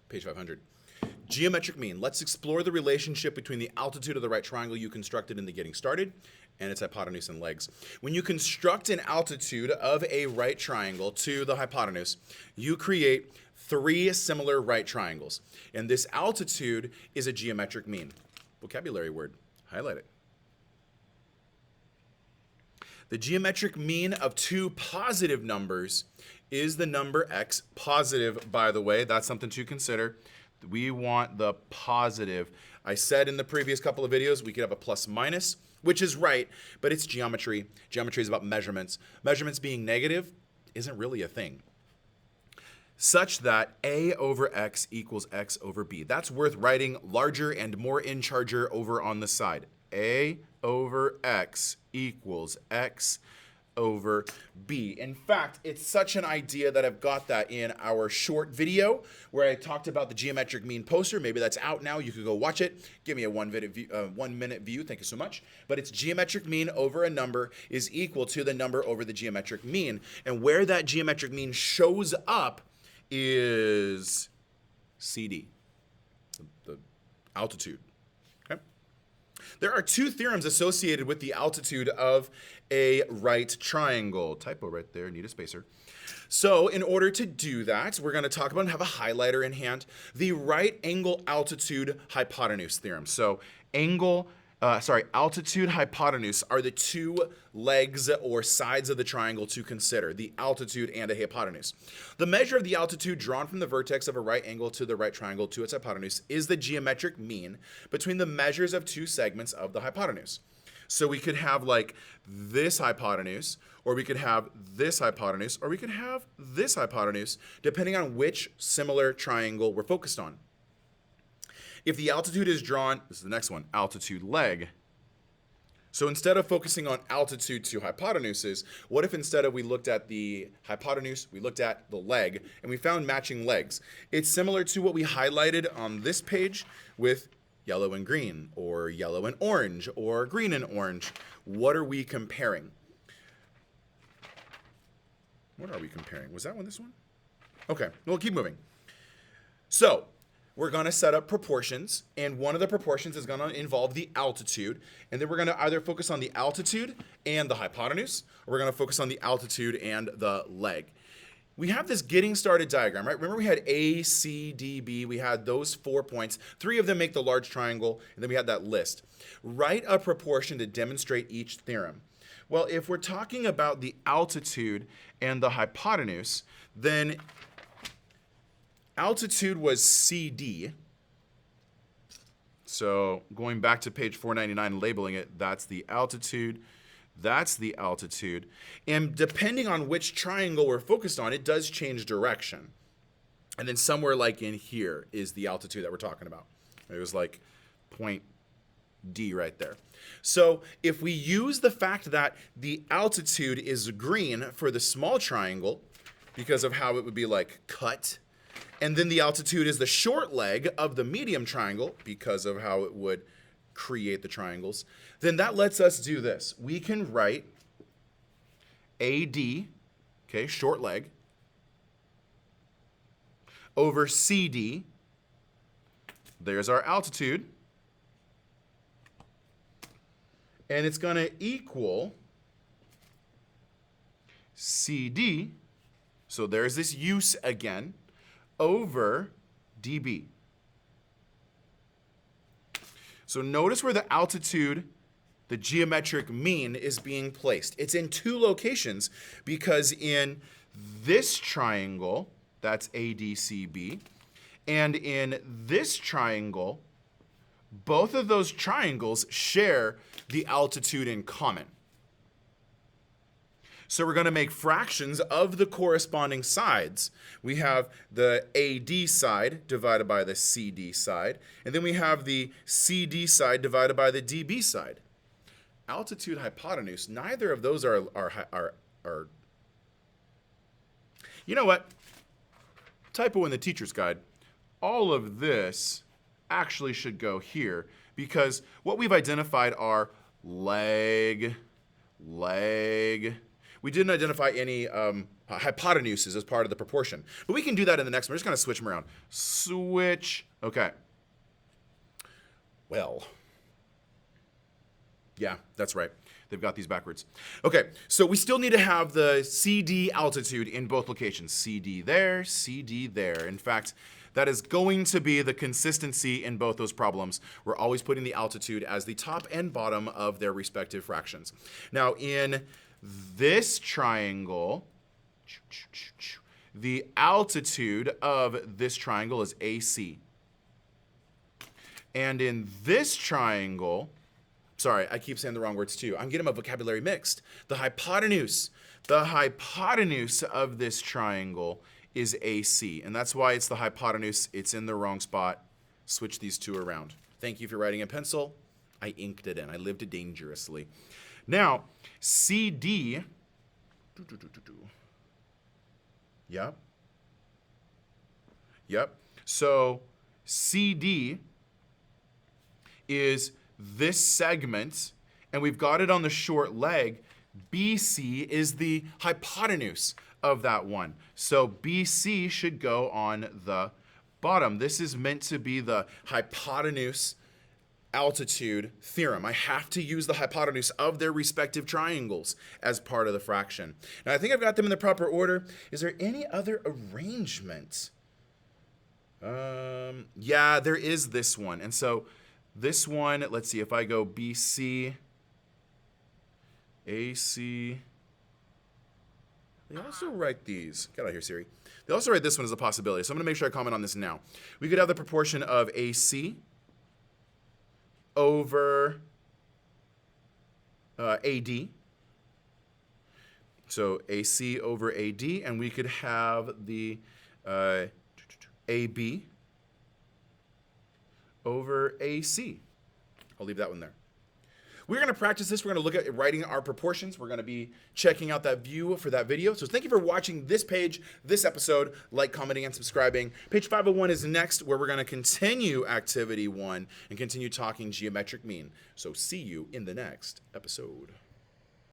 Page 500. Geometric mean. Let's explore the relationship between the altitude of the right triangle you constructed in the getting started and its hypotenuse and legs. When you construct an altitude of a right triangle to the hypotenuse, you create three similar right triangles. And this altitude is a geometric mean. Vocabulary word. Highlight it. The geometric mean of two positive numbers is the number x. Positive, by the way, that's something to consider. We want the positive. I said in the previous couple of videos we could have a plus minus, which is right, but it's geometry. Geometry is about measurements. Measurements being negative isn't really a thing. Such that a over x equals x over b. That's worth writing larger and more in charger over on the side. A over x equals x over b. In fact, it's such an idea that I've got that in our short video where I talked about the geometric mean poster. Maybe that's out now. You could go watch it. Give me a 1 minute view. Thank you so much. But it's geometric mean over a number is equal to the number over the geometric mean. And where that geometric mean shows up is CD, the altitude. Okay? There are two theorems associated with the altitude of a right triangle. Typo right there, need a spacer. So in order to do that, we're going to talk about and have a highlighter in hand, the right angle altitude hypotenuse theorem. So altitude hypotenuse are the two legs or sides of the triangle to consider, the altitude and a hypotenuse. The measure of the altitude drawn from the vertex of a right angle to the right triangle to its hypotenuse is the geometric mean between the measures of two segments of the hypotenuse. So we could have like this hypotenuse, or we could have this hypotenuse, or we could have this hypotenuse, depending on which similar triangle we're focused on. If the altitude is drawn, this is the next one, altitude leg. So instead of focusing on altitude to hypotenuses, what if instead of we looked at the hypotenuse, we looked at the leg, and we found matching legs? It's similar to what we highlighted on this page with yellow and green, or yellow and orange, or green and orange. What are we comparing? What are we comparing? Was that one this one? Okay, we'll keep moving. So, we're going to set up proportions, and one of the proportions is going to involve the altitude, and then we're going to either focus on the altitude and the hypotenuse, or we're going to focus on the altitude and the leg. We have this getting started diagram, right? Remember we had A, C, D, B. We had those 4 points. 3 of them make the large triangle, and then we had that list. Write a proportion to demonstrate each theorem. Well, if we're talking about the altitude and the hypotenuse, then altitude was CD. So going back to page 499 and labeling it, that's the altitude. That's the altitude. And depending on which triangle we're focused on, it does change direction. And then somewhere like in here is the altitude that we're talking about. It was like point D right there. So if we use the fact that the altitude is green for the small triangle, because of how it would be like cut, and then the altitude is the short leg of the medium triangle because of how it would create the triangles, then that lets us do this. We can write AD, okay, short leg, over CD. There's our altitude. And it's going to equal CD. So there's this use again, over dB. So notice where the altitude, the geometric mean, is being placed. It's in 2 locations because in this triangle, that's ADCB, and in this triangle, both of those triangles share the altitude in common. So we're going to make fractions of the corresponding sides. We have the AD side divided by the CD side, and then we have the CD side divided by the DB side. Altitude, hypotenuse, neither of those are you know what? Typo in the teacher's guide. All of this actually should go here because what we've identified are leg, We didn't identify any hypotenuses as part of the proportion. But we can do that in the next one. We're just going to switch them around. Switch. Okay. Well. Yeah, that's right. They've got these backwards. Okay, so we still need to have the CD altitude in both locations. CD there, CD there. In fact, that is going to be the consistency in both those problems. We're always putting the altitude as the top and bottom of their respective fractions. Now, in this triangle, the altitude of this triangle is AC. And in this triangle, sorry, I keep saying the wrong words too. I'm getting my vocabulary mixed. The hypotenuse of this triangle is AC, and that's why it's the hypotenuse. It's in the wrong spot. Switch these two around. Thank you for writing in pencil. I inked it in. I lived it dangerously. Now, CD. Yep. Yep. So CD is this segment, and we've got it on the short leg. BC is the hypotenuse of that one. So BC should go on the bottom. This is meant to be the hypotenuse altitude theorem. I have to use the hypotenuse of their respective triangles as part of the fraction. Now, I think I've got them in the proper order. Is there any other arrangement? Yeah, there is this one. And so this one, let's see, if I go BC, AC, they also write these. Get out of here, Siri. They also write this one as a possibility. So I'm going to make sure I comment on this now. We could have the proportion of AC over AD. So AC over AD, and we could have the AB over AC. I'll leave that one there. We're going to practice this. We're going to look at writing our proportions. We're going to be checking out that view for that video. So thank you for watching this page, this episode. Like, commenting, and subscribing. Page 501 is next, where we're going to continue activity 1 and continue talking geometric mean. So see you in the next episode.